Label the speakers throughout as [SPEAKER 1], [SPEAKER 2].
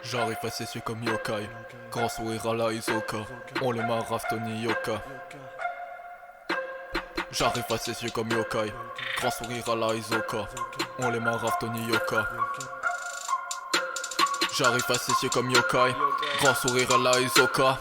[SPEAKER 1] J'arrive facétieux comme yokai, grand sourire à la Isoka, on les marave Tony Yoka. J'arrive facétieux comme yokai, grand sourire à la Isoka, on les marave Tony Yoka. J'arrive facétieux comme yokai, grand sourire à la Isoka.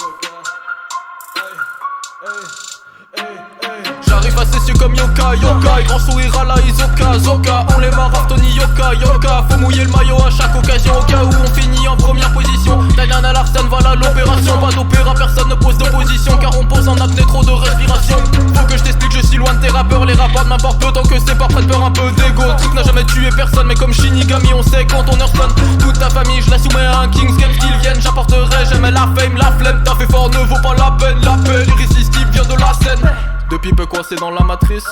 [SPEAKER 1] J'arrive facétieux comme yokai, grand sourire à la Isoka, Zoka, on les marave Tony Yoka, Yoka. Faut mouiller le maillot à chaque occasion au cas où on finit en première position. Diana Larsen, voilà l'opération, pas d'opéra, personne ne pose d'opposition, car on pose en apnée trop de respiration. Faut que je t'explique, je suis loin de tes rappeurs, les rappeurs m'importent peu tant que c'est pas près de peur, un peu d'ego. Trick n'a jamais tué personne, mais comme Shinigami on sait quand on heurstone toute ta famille, je la soumets à un King's Game qu'ils viennent, j'apporterai jamais la fame, la flemme, t'as fait fort ne vaut pas la peine, l'appel irrésistible vient de la scène. De pipe coincé dans la matrice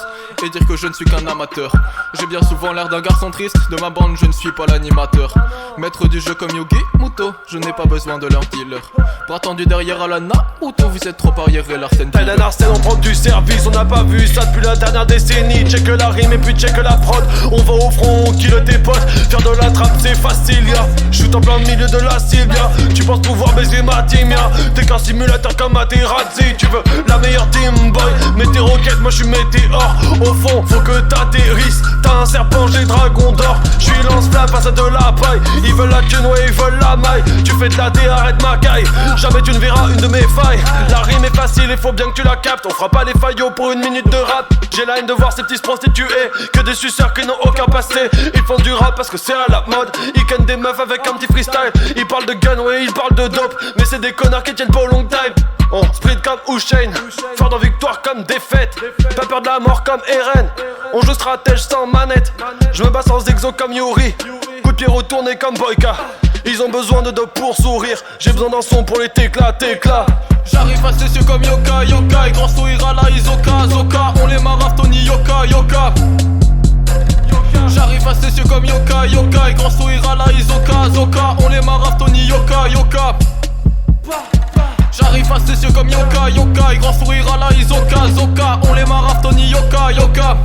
[SPEAKER 1] et dire que je ne suis qu'un amateur. J'ai bien souvent l'air d'un garçon triste, de ma bande je ne suis pas l'animateur. Maître du jeu comme Yogi Muto, je n'ai pas besoin de leur dealer. Bras tendu derrière à la Naruto, vous êtes trop arriéré Larsen.
[SPEAKER 2] Tyler Larsen, on prend du service, on n'a pas vu ça depuis la dernière décennie. Check la rime et puis check la prod, on va au front, on kill tes potes. Faire de la trappe c'est facile, ya. Shoot en plein milieu de la cible, ya. Tu penses pouvoir baiser ma team, ya. T'es qu'un simulateur comme Materazzi. Tu veux la meilleure team boy, mais tes roquettes, moi je suis météore. Au fond, faut que t'atterrisses. T'as un serpent, j'ai dragon d'or. Je suis lance-flamme face à de la paille. Ils veulent la queue, ouais, ils veulent la maille. Tu fais de la dé, arrête ma caille. Jamais tu ne verras une de mes failles. La rime est facile, il faut bien que tu la captes. On fera pas les faillots pour une minute de rap. J'ai la haine de voir ces petits prostituées, que des suceurs qui n'ont aucun passé. Ils font du rap parce que c'est à la mode. Ils cannent des meufs avec un petit freestyle. Ils parlent de gun, ouais, ils parlent de dope. Mais c'est des connards qui tiennent pas au long time. On sprint comme Usain, fort dans victoire comme défaite. Pas peur de la mort comme Eren. On joue stratège sans manette. Je me bats sans exo comme Yuri. Coup de pied retourné comme Boyka. Ils ont besoin de dope pour sourire. J'ai besoin d'un son pour les téclats.
[SPEAKER 1] J'arrive facétieux comme yokai, grand sourire à la Isoka, Zoka, on les marave Tony Yoka. J'arrive facétieux comme yokai, grand sourire à la Isoka, Zoka, on les marave Tony Yoka. J'arrive facétieux comme yokai, grand sourire à la Isoka, Zoka, on les marave Tony Yoka.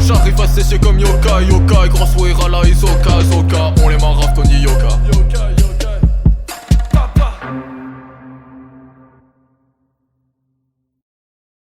[SPEAKER 1] J'arrive facétieux comme yokai, grand sourire à la Isoka, Zoka, on les marave Tony Yoka.